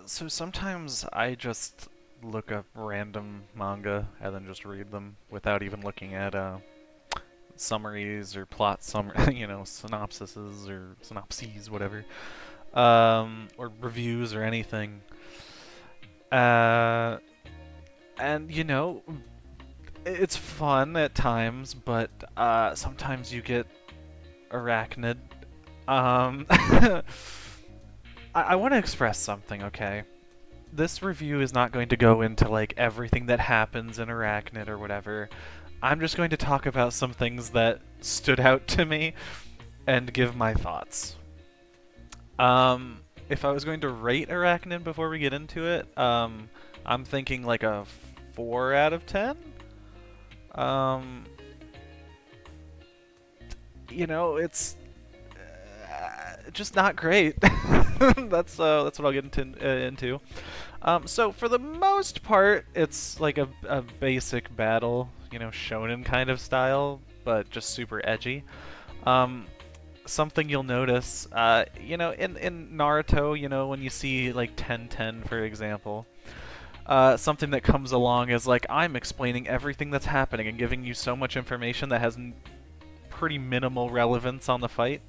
So sometimes I just look up random manga and then just read them without even looking at summaries or plot synopsises or synopses, whatever, or reviews or anything. Uh, and it's fun at times, but sometimes you get Arachnid. I want to express something, okay? This review is not going to go into like everything that happens in Arachnid or whatever. I'm just going to talk about some things that stood out to me and give my thoughts. If I was going to rate Arachnid before we get into it, I'm thinking like a 4 out of 10. Um, it's just not great. That's what I'll get into. So for the most part, it's like a basic battle, shonen kind of style, but just super edgy. Something you'll notice, in Naruto, when you see like 1010, for example, something that comes along is like, I'm explaining everything that's happening and giving you so much information that has pretty minimal relevance on the fight.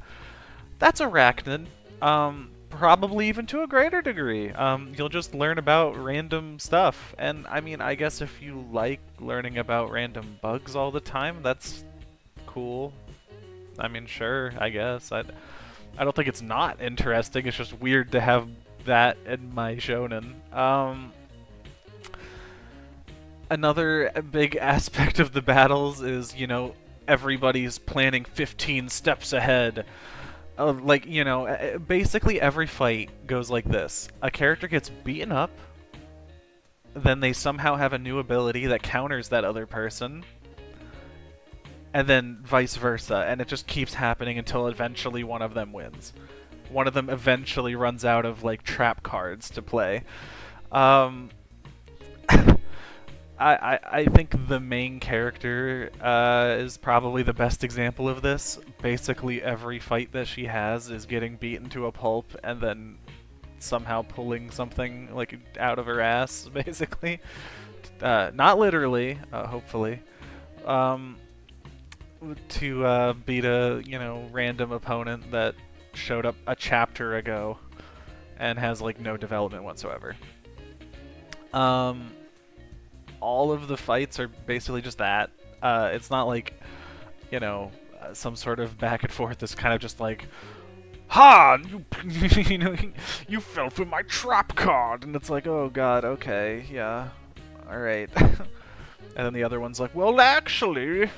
That's Arachnid. Probably even to a greater degree. You'll just learn about random stuff. And I mean, I guess if you like learning about random bugs all the time, that's cool. I mean, sure, I guess. I don't think it's not interesting. It's just weird to have that in my shonen. Another big aspect of the battles is, everybody's planning 15 steps ahead. Basically every fight goes like this. A character gets beaten up, then they somehow have a new ability that counters that other person, and then vice versa, and it just keeps happening until eventually one of them wins. One of them eventually runs out of, like, trap cards to play. Um, I think the main character is probably the best example of this. Basically, every fight that she has is getting beaten to a pulp and then somehow pulling something like out of her ass, basically. Not literally, hopefully. To beat a random opponent that showed up a chapter ago and has like no development whatsoever. All of the fights are basically just that. It's not like, some sort of back and forth. It's kind of just like, ha! You fell for my trap card! And it's like, oh god, okay, yeah, alright. And then the other one's like, well, actually,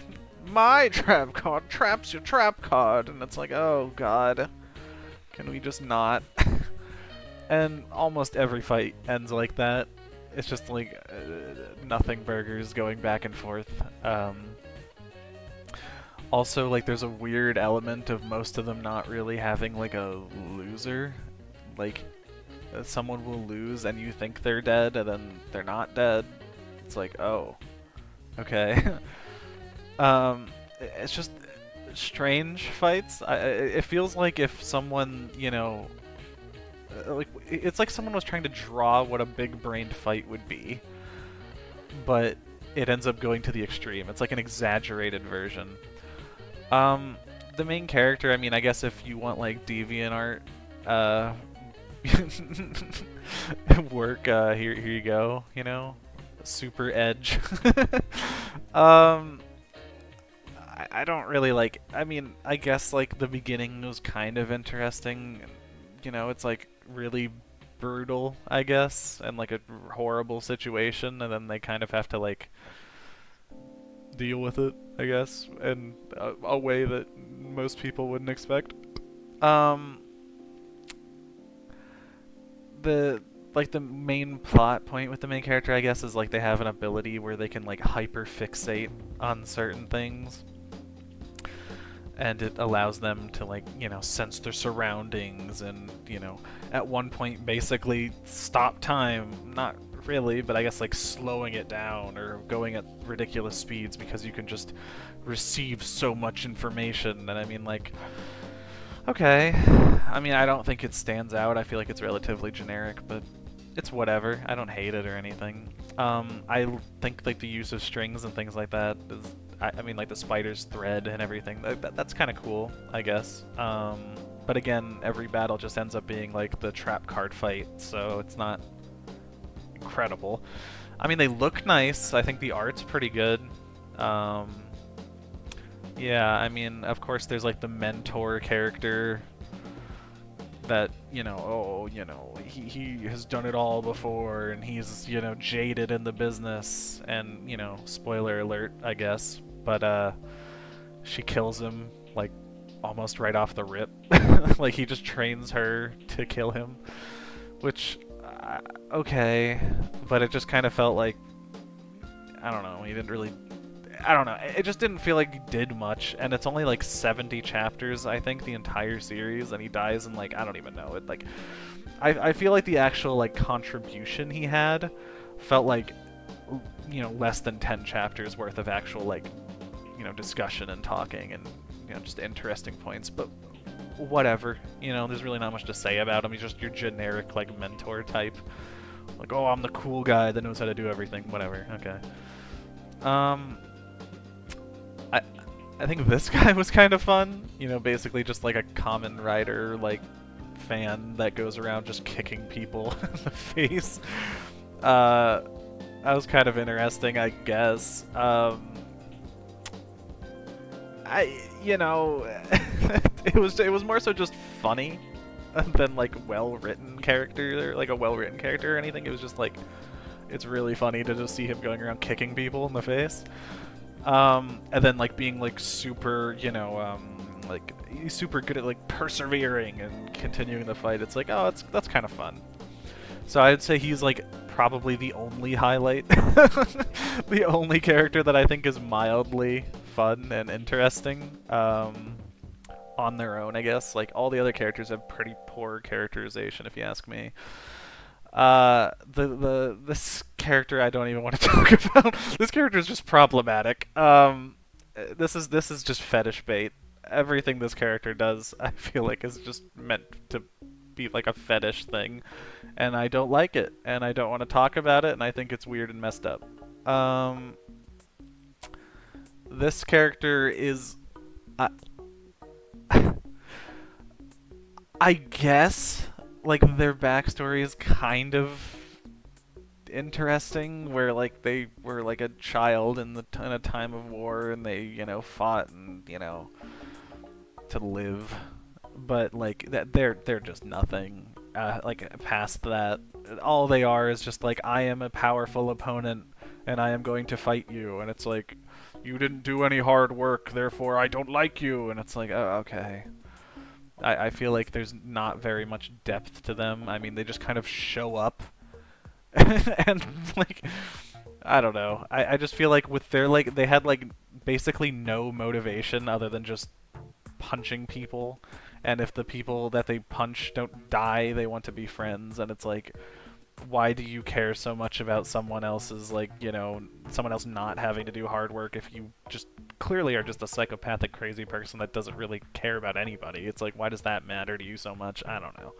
my trap card traps your trap card. And it's like, oh god, can we just not? And almost every fight ends like that. It's just like nothing burgers going back and forth. Also, like, there's a weird element of most of them not really having like a loser. Like, someone will lose and you think they're dead and then they're not dead. It's like, oh, okay. It's just strange fights. It feels like if someone, like, it's like someone was trying to draw what a big-brained fight would be, but it ends up going to the extreme. It's like an exaggerated version. The main character, I mean, I guess if you want like DeviantArt work, here you go. Super edge. I don't really like. I mean, I guess like the beginning was kind of interesting. It's like really brutal, I guess, and like a horrible situation, and then they kind of have to like deal with it, I guess, in a way that most people wouldn't expect. The main plot point with the main character, I guess, is like they have an ability where they can like hyper fixate on certain things, and it allows them to like sense their surroundings and at one point basically stop time. Not really, but I guess like slowing it down or going at ridiculous speeds because you can just receive so much information. And I mean, like, Okay. I mean, I don't think it stands out. I feel like it's relatively generic, but it's whatever. I don't hate it or anything. I think like the use of strings and things like that is, I mean, like the spider's thread and everything. That's kind of cool, I guess. But again, every battle just ends up being like the trap card fight, so it's not incredible. I mean, they look nice. I think the art's pretty good. Um, yeah, I mean, of course, there's like the mentor character that, he has done it all before and he's, jaded in the business and, spoiler alert, I guess. But, she kills him, like, almost right off the rip. Like, he just trains her to kill him, which, okay, but it just kind of felt like, I don't know, he didn't really I don't know. It just didn't feel like he did much, and it's only like 70 chapters, I think, the entire series, and he dies in like I don't even know it. Like, I feel like the actual like contribution he had felt like less than 10 chapters worth of actual like discussion and talking and just interesting points. But whatever, there's really not much to say about him. He's just your generic like mentor type. Like, oh, I'm the cool guy that knows how to do everything. Whatever. Okay. I I think this guy was kind of fun. Basically just like a common rider like fan that goes around just kicking people in the face. That was kind of interesting, I guess. It was more so just funny than like well-written character, like a well-written character or anything. It was just like it's really funny to just see him going around kicking people in the face. And then like being like super, like he's super good at like persevering and continuing the fight. It's like, oh, that's kind of fun. So I'd say he's like probably the only highlight, the only character that I think is mildly fun and interesting. On their own, I guess. Like all the other characters have pretty poor characterization, if you ask me. This character I don't even want to talk about. This character is just problematic. This is just fetish bait. Everything this character does, I feel like, is just meant to be like a fetish thing, and I don't like it, and I don't want to talk about it, and I think it's weird and messed up. This character is, I guess, like their backstory is kind of interesting, where like they were like a child in a time of war, and they fought and to live, but like that they're just nothing. Like past that, all they are is just like I am a powerful opponent, and I am going to fight you, and it's like you didn't do any hard work, therefore I don't like you, and it's like oh okay. I feel like there's not very much depth to them. I mean, they just kind of show up and like I don't know. I just feel like with their like they had like basically no motivation other than just punching people, and if the people that they punch don't die, they want to be friends, and it's like why do you care so much about someone else's like someone else not having to do hard work if you just clearly are just a psychopathic crazy person that doesn't really care about anybody? It's like why does that matter to you so much? I don't know.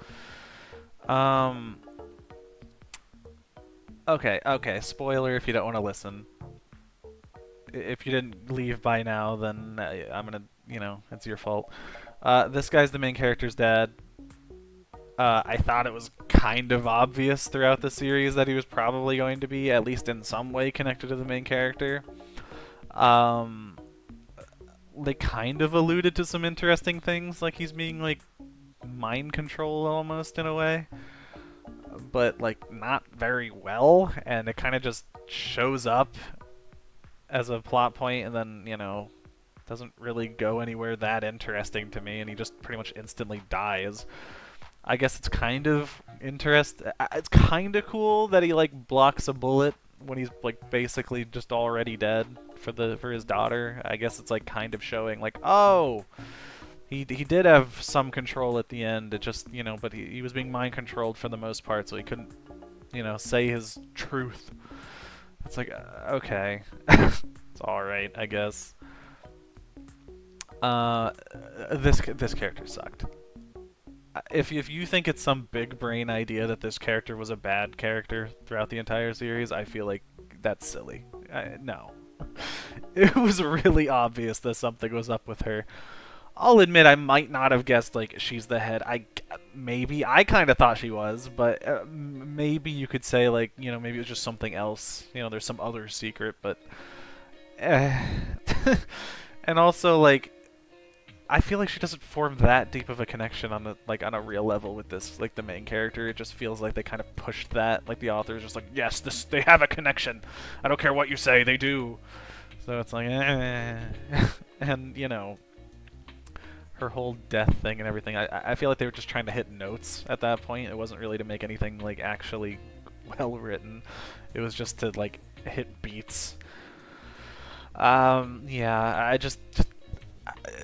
Okay, spoiler if you don't want to listen. If you didn't leave by now, then I'm gonna, it's your fault. This guy's the main character's dad. I thought it was kind of obvious throughout the series that he was probably going to be, at least in some way, connected to the main character. They kind of alluded to some interesting things, like he's being, like, mind controlled almost, in a way. But, like, not very well, and it kind of just shows up as a plot point, and then, doesn't really go anywhere that interesting to me, and he just pretty much instantly dies. I guess it's kind of it's kind of cool that he like blocks a bullet when he's like basically just already dead for his daughter. I guess it's like kind of showing like oh he did have some control at the end. It just but he was being mind controlled for the most part, so he couldn't say his truth. It's like okay, it's all right, I guess. Uh, this character sucked. If you think it's some big brain idea that this character was a bad character throughout the entire series, I feel like that's silly. No. It was really obvious that something was up with her. I'll admit I might not have guessed like she's the head. Maybe I kind of thought she was, but maybe you could say like, you know, maybe it was just something else. You know, there's some other secret, but uh, and also like I feel like she doesn't form that deep of a connection on the like on a real level with this like the main character. It just feels like they kind of pushed that. Like the author is just like, yes, this they have a connection. I don't care what you say, they do. So it's like, and you know, her whole death thing and everything. I feel like they were just trying to hit notes at that point. It wasn't really to make anything like actually well written. It was just to like hit beats. Yeah, it's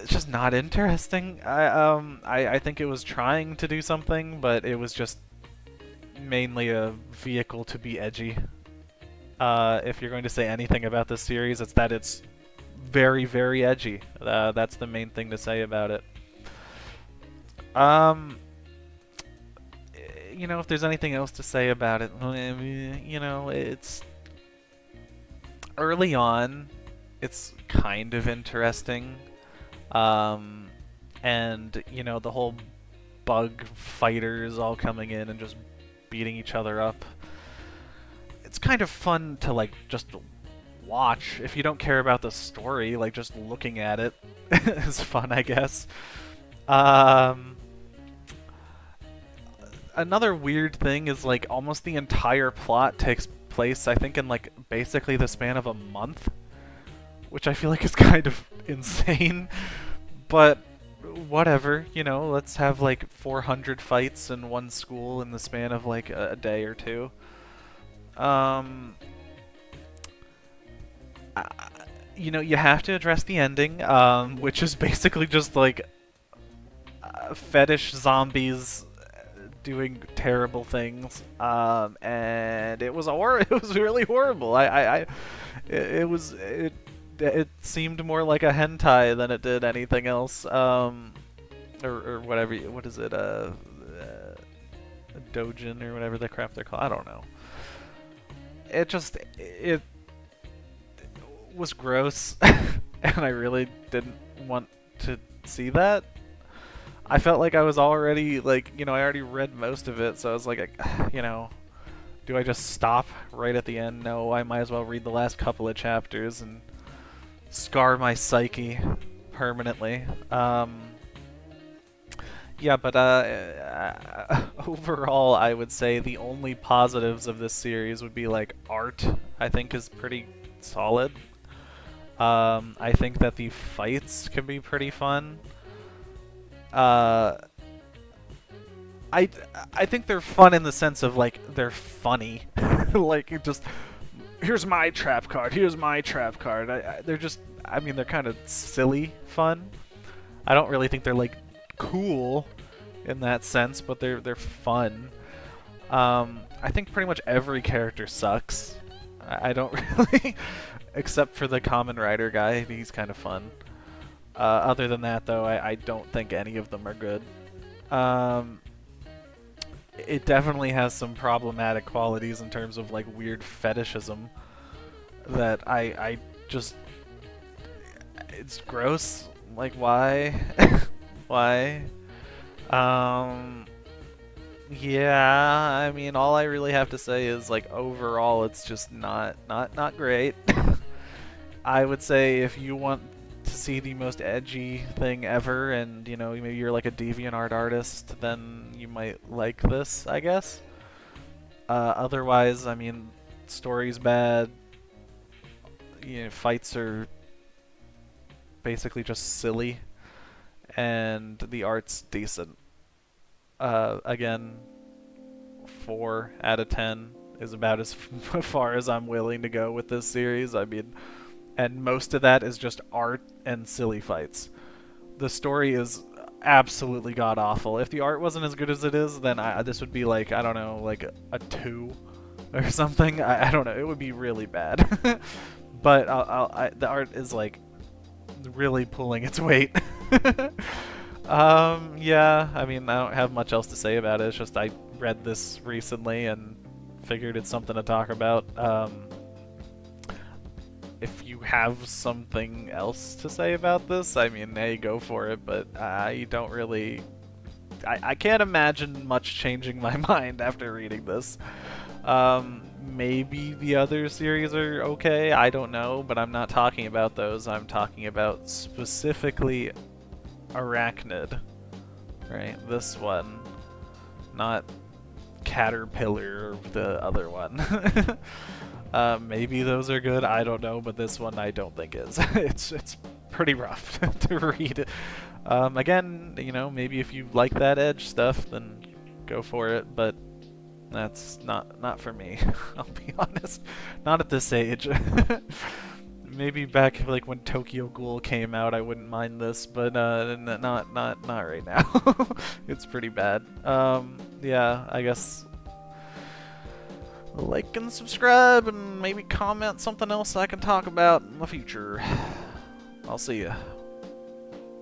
just not interesting. I think it was trying to do something, but it was just mainly a vehicle to be edgy. If you're going to say anything about this series, it's that it's very, very edgy. That's the main thing to say about it. Um, you know, if there's anything else to say about it, you know, it's early on. It's kind of interesting. And you know, the whole bug fighters all coming in and just beating each other up. It's kind of fun to like just watch if you don't care about the story. Like just looking at it is fun, I guess. Another weird thing is like almost the entire plot takes place, I think, in like basically the span of a month, which I feel like is kind of insane. But whatever, you know, let's have like 400 fights in one school in the span of like a day or two. You know, you have to address the ending, which is basically just like fetish zombies doing terrible things, and it was it was really horrible. It seemed more like a hentai than it did anything else, or whatever. What is it? A dojin or whatever the crap they're called. I don't know. It was gross, and I really didn't want to see that. I felt like I was already like, you know, I already read most of it, so I was like, you know, do I just stop right at the end? No, I might as well read the last couple of chapters and scar my psyche permanently. Yeah, but overall, I would say the only positives of this series would be like art. I think is pretty solid. I think that the fights can be pretty fun. I I think they're fun in the sense of like they're funny, like it just here's my trap card, here's my trap card. They're just, I mean, they're kind of silly fun. I don't really think they're like cool in that sense, but they're fun. I think pretty much every character sucks. I don't really, except for the Common Rider guy. He's kind of fun. Other than that, though, I don't think any of them are good. It definitely has some problematic qualities in terms of like weird fetishism that I just, it's gross. Like, why? Why? Yeah, I mean, all I really have to say is like overall it's just not great. I would say if you want to see the most edgy thing ever and, you know, maybe you're like a DeviantArt artist, then you might like this, I guess. Otherwise, I mean, story's bad. You know, fights are basically just silly, and the art's decent. Again, 4 out of 10 is about as far as I'm willing to go with this series. I mean, and most of that is just art and silly fights. The story is absolutely god awful. If the art wasn't as good as it is, then this would be like, I don't know, like a 2 or something. I don't know. It would be really bad. But the art is like really pulling its weight. Yeah, I mean, I don't have much else to say about it. It's just I read this recently and figured it's something to talk about. If you have something else to say about this, I mean, hey, go for it, but I don't really... I can't imagine much changing my mind after reading this. Maybe the other series are okay, I don't know, but I'm not talking about those. I'm talking about specifically Arachnid, right? This one, not Caterpillar or the other one. Maybe those are good, I don't know, but this one I don't think is. It's pretty rough to read. Again, you know, maybe if you like that Edge stuff, then go for it, but that's not for me. I'll be honest, not at this age. Maybe back like when Tokyo Ghoul came out, I wouldn't mind this, but not right now. It's pretty bad. Yeah, I guess like and subscribe, and maybe comment something else I can talk about in the future. I'll see ya.